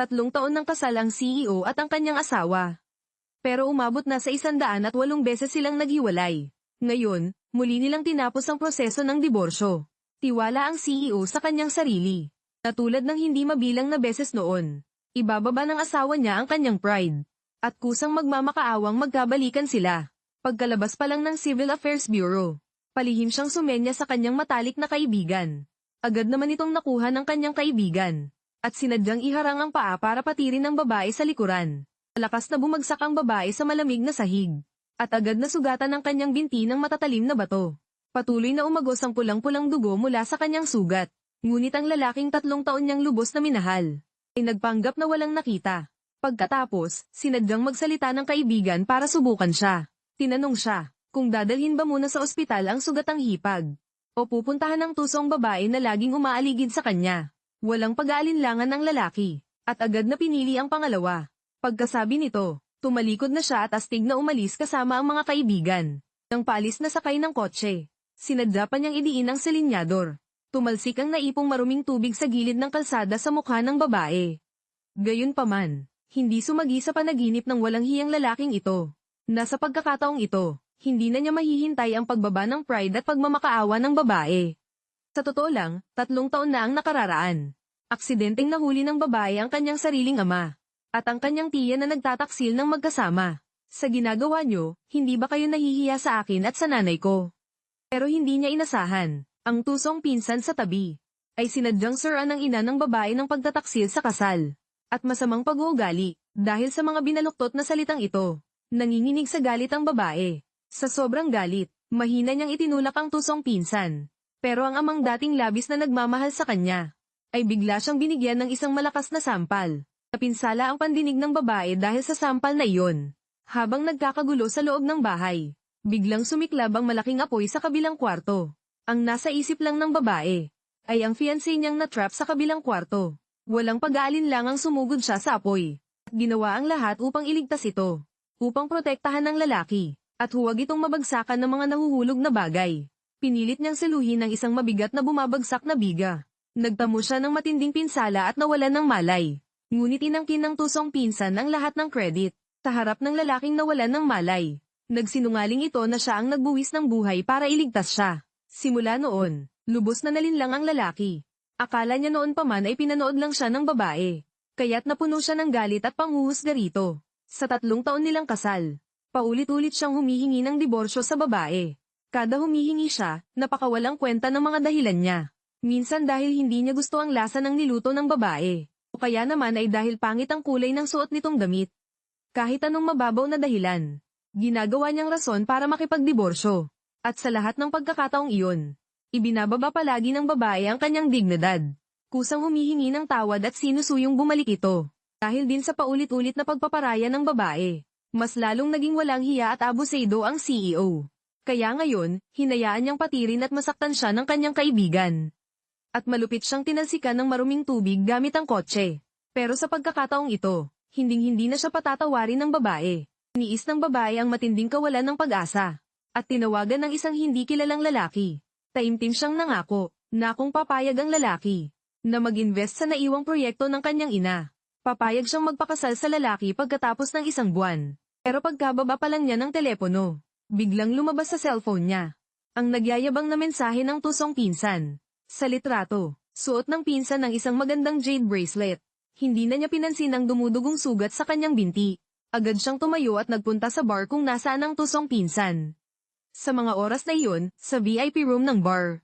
3 taon ng kasal ang CEO at ang kanyang asawa. Pero umabot na sa 108 beses silang naghiwalay. Ngayon, muli nilang tinapos ang proseso ng diborsyo. Tiwala ang CEO sa kanyang sarili. Na tulad ng hindi mabilang na beses noon. Ibababa ng asawa niya ang kanyang pride. At kusang magmamakaawang magkabalikan sila. Pagkalabas pa lang ng Civil Affairs Bureau, palihim siyang sumenya sa kanyang matalik na kaibigan. Agad naman itong nakuha ng kanyang kaibigan. At sinadyang iharang ang paa para patirin ng babae sa likuran. Malakas na bumagsak ang babae sa malamig na sahig. At agad na sugatan ng kanyang binti ng matatalim na bato. Patuloy na umagos ang pulang-pulang dugo mula sa kanyang sugat. Ngunit ang lalaking 3 taon niyang lubos na minahal ay nagpanggap na walang nakita. Pagkatapos, sinadyang magsalita ng kaibigan para subukan siya. Tinanong siya, kung dadalhin ba muna sa ospital ang sugatang hipag. O pupuntahan ng tusong babae na laging umaaligid sa kanya. Walang pag-aalinlangan ng lalaki. At agad na pinili ang pangalawa. Pagkasabi nito, tumalikod na siya at astig na umalis kasama ang mga kaibigan. Nang paalis na sakay ng kotse, sinadya pa niyang idiin ang silinyador. Tumalsik ang naipong maruming tubig sa gilid ng kalsada sa mukha ng babae. Gayunpaman, hindi sumagi sa panaginip ng walang hiyang lalaking ito. Nasa pagkakataong ito, hindi na niya mahihintay ang pagbaba ng pride at pagmamakaawa ng babae. Sa totoo lang, 3 taon na ang nakararaan. Aksidenteng nahuli ng babae ang kanyang sariling ama. At ang kanyang tiya na nagtataksil ng magkasama. Sa ginagawa niyo, hindi ba kayo nahihiya sa akin at sa nanay ko? Pero hindi niya inasahan. Ang tusong pinsan sa tabi ay sinadyang suruan ng ina ng babae ng pagtataksil sa kasal. At masamang pag-uugali, dahil sa mga binaluktot na salitang ito. Nanginginig sa galit ang babae. Sa sobrang galit, mahina niyang itinulak ang tusong pinsan. Pero ang amang dating labis na nagmamahal sa kanya, ay bigla siyang binigyan ng isang malakas na sampal. Napinsala ang pandinig ng babae dahil sa sampal na iyon. Habang nagkakagulo sa loob ng bahay, biglang sumiklab ang malaking apoy sa kabilang kwarto. Ang nasa isip lang ng babae, ay ang fiancé niyang na-trap sa kabilang kwarto. Walang pag-aalinlangang sumugod siya sa apoy. At ginawa ang lahat upang iligtas ito. Upang protektahan ng lalaki, at huwag itong mabagsakan ng mga nahuhulog na bagay. Pinilit niyang saluhin ng isang mabigat na bumabagsak na biga. Nagtamo siya ng matinding pinsala at nawalan ng malay. Ngunit inangkin ng tusong pinsan ang lahat ng credit. Sa harap ng lalaking nawalan ng malay. Nagsinungaling ito na siya ang nagbuwis ng buhay para iligtas siya. Simula noon, lubos na nalinlang ang lalaki. Akala niya noon pa man ay pinanood lang siya ng babae. Kaya't napuno siya ng galit at panghuhusga rito. Sa 3 taon nilang kasal, paulit-ulit siyang humihingi ng diborsyo sa babae. Kada humihingi siya, napakawalang kwenta ng mga dahilan niya. Minsan dahil hindi niya gusto ang lasa ng niluto ng babae, o kaya naman ay dahil pangit ang kulay ng suot nitong damit. Kahit anong mababaw na dahilan, ginagawa niyang rason para makipagdiborsyo. At sa lahat ng pagkakataong iyon, ibinababa palagi ng babae ang kanyang dignidad. Kusang humihingi ng tawad at sinusuyong bumalik ito. Dahil din sa paulit-ulit na pagpaparaya ng babae, mas lalong naging walang hiya at abusado ang CEO. Kaya ngayon, hinayaan niyang patirin at masaktan siya ng kanyang kaibigan. At malupit siyang tinalsikan ng maruming tubig gamit ang kotse. Pero sa pagkakataong ito, hinding-hindi na siya patatawarin ng babae. Iniis ng babae ang matinding kawalan ng pag-asa. At tinawagan ng isang hindi kilalang lalaki. Taimtim siyang nangako, na kung papayag ang lalaki, na mag-invest sa naiwang proyekto ng kanyang ina. Papayag siyang magpakasal sa lalaki pagkatapos ng 1 buwan. Pero pagkababa pa lang niya ng telepono, biglang lumabas sa cellphone niya ang nagyayabang na mensahe ng tusong pinsan. Sa litrato, suot ng pinsan ng isang magandang jade bracelet. Hindi na niya pinansin ang dumudugong sugat sa kanyang binti. Agad siyang tumayo at nagpunta sa bar kung nasaan ang tusong pinsan. Sa mga oras na iyon, sa VIP room ng bar,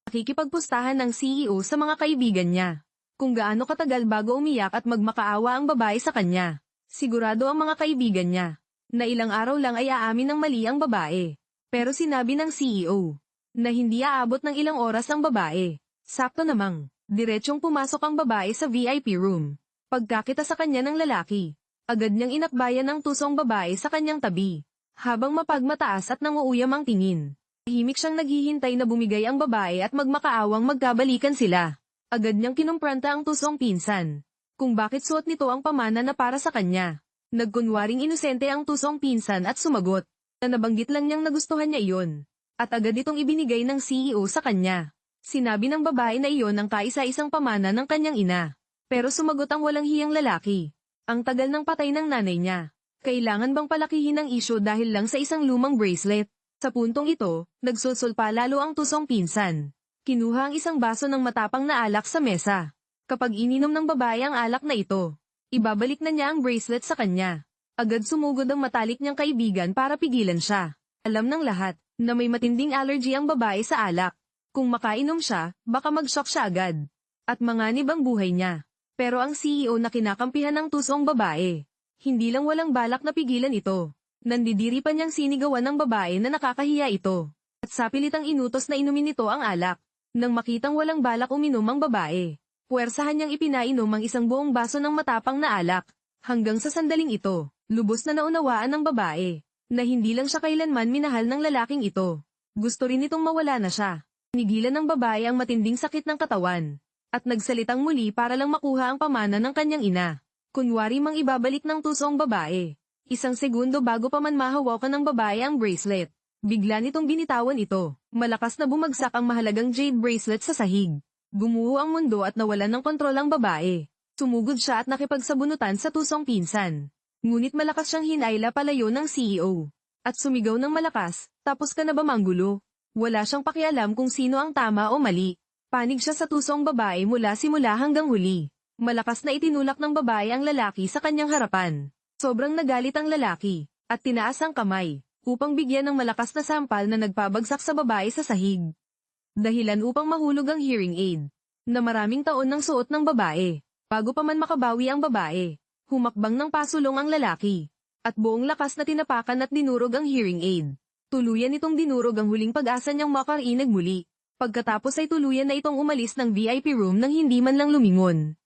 nakikipagpustahan ng CEO sa mga kaibigan niya. Kung gaano katagal bago umiyak at magmakaawa ang babae sa kanya. Sigurado ang mga kaibigan niya, na ilang araw lang ay aamin ng mali ang babae. Pero sinabi ng CEO, na hindi aabot ng ilang oras ang babae. Sakto namang, diretsyong pumasok ang babae sa VIP room. Pagkakita sa kanya ng lalaki, agad niyang inakbayan ang tusong babae sa kanyang tabi. Habang mapagmataas at nanguuyam ang tingin. Tahimik siyang naghihintay na bumigay ang babae at magmakaawang magkabalikan sila. Agad niyang kinumpranta ang tusong pinsan. Kung bakit suot nito ang pamana na para sa kanya. Nagkunwaring inosente ang tusong pinsan at sumagot. Na nabanggit lang niyang nagustuhan niya iyon. At agad itong ibinigay ng CEO sa kanya. Sinabi ng babae na iyon ang kaisa-isang pamana ng kanyang ina. Pero sumagot ang walang hiyang lalaki. Ang tagal ng patay ng nanay niya. Kailangan bang palakihin ang issue dahil lang sa isang lumang bracelet? Sa puntong ito, nagsulsulpa lalo ang tusong pinsan. Kinuha ang isang baso ng matapang na alak sa mesa. Kapag ininom ng babae ang alak na ito, ibabalik na niya ang bracelet sa kanya. Agad sumugod ang matalik niyang kaibigan para pigilan siya. Alam ng lahat na may matinding allergy ang babae sa alak. Kung makainom siya, baka mag-shock siya agad. At manganib ang buhay niya. Pero ang CEO na kinakampihan ng tusong babae, hindi lang walang balak na pigilan ito. Nandidiri pa niyang sinigawan ng babae na nakakahiya ito. At sa pilitang inutos na inumin nito ang alak. Nang makitang walang balak uminom ang babae, puwersahan niyang ipinainom ang isang buong baso ng matapang na alak. Hanggang sa sandaling ito, lubos na naunawaan ng babae, na hindi lang siya kailanman minahal ng lalaking ito. Gusto rin itong mawala na siya. Nigilan ng babae ang matinding sakit ng katawan. At nagsalitang muli para lang makuha ang pamana ng kanyang ina. Kunwari mang ibabalik ng tusong babae. Isang segundo bago pa man mahawakan ng babae ang bracelet. Bigla nitong binitawan ito. Malakas na bumagsak ang mahalagang jade bracelet sa sahig. Gumuho ang mundo at nawalan ng kontrol ang babae. Sumugod siya at nakipagsabunutan sa tusong pinsan. Ngunit malakas siyang hinayla palayo ng CEO. At sumigaw ng malakas, tapos ka na ba manggulo? Wala siyang pakialam kung sino ang tama o mali. Panig siya sa tusong babae mula simula hanggang huli. Malakas na itinulak ng babae ang lalaki sa kanyang harapan. Sobrang nagalit ang lalaki, at tinaas ang kamay, upang bigyan ng malakas na sampal na nagpabagsak sa babae sa sahig. Dahilan upang mahulog ang hearing aid, na maraming taon ng suot ng babae. Bago pa man makabawi ang babae, humakbang ng pasulong ang lalaki, at buong lakas na tinapakan at dinurog ang hearing aid. Tuluyan itong dinurog ang huling pag-asa niyang makarinig muli. Pagkatapos ay tuluyan na itong umalis ng VIP room nang hindi man lang lumingon.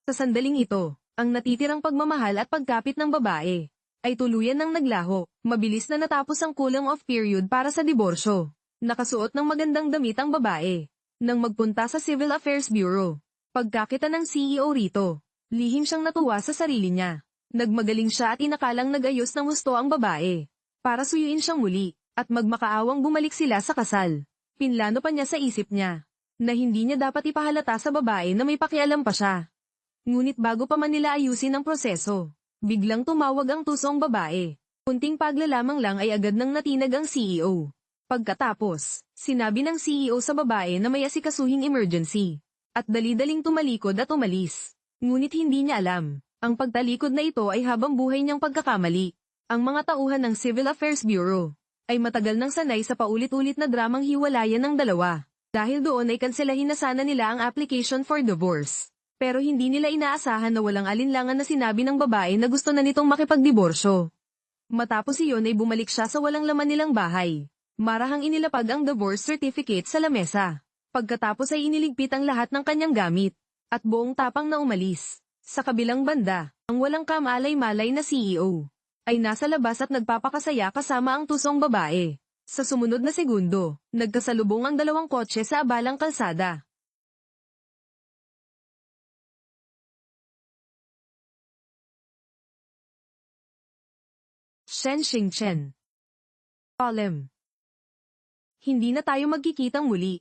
Sa sandaling ito, ang natitirang pagmamahal at pagkapit ng babae ay tuluyan ng naglaho. Mabilis na natapos ang cooling off period para sa diborsyo. Nakasuot ng magandang damit ang babae nang magpunta sa Civil Affairs Bureau. Pagkakita ng CEO rito, lihim siyang natuwa sa sarili niya. Nagmagaling siya at inakalang nag-ayos ng husto ang babae para suyuin siyang muli at magmakaawang bumalik sila sa kasal. Pinlano pa niya sa isip niya na hindi niya dapat ipahalata sa babae na may pakialam pa siya. Ngunit bago pa man nila ayusin ang proseso, biglang tumawag ang tusong babae. Kunting paglalamang lang ay agad nang natinag ang CEO. Pagkatapos, sinabi ng CEO sa babae na may asikasuhing emergency. At dali-daling tumalikod at umalis. Ngunit hindi niya alam, ang pagtalikod na ito ay habang buhay niyang pagkakamali. Ang mga tauhan ng Civil Affairs Bureau ay matagal nang sanay sa paulit-ulit na dramang hiwalayan ng dalawa. Dahil doon ay kanselahin na sana nila ang application for divorce. Pero hindi nila inaasahan na walang alinlangan na sinabi ng babae na gusto na nitong makipagdiborsyo. Matapos iyon ay bumalik siya sa walang laman nilang bahay. Marahang inilapag ang divorce certificate sa lamesa. Pagkatapos ay iniligpit ang lahat ng kanyang gamit. At buong tapang na umalis. Sa kabilang banda, ang walang kamalay-malay na CEO ay nasa labas at nagpapakasaya kasama ang tusong babae. Sa sumunod na segundo, nagkasalubong ang dalawang kotse sa abalang kalsada. Shen Xingchen. Column. Hindi na tayo magkikitang muli.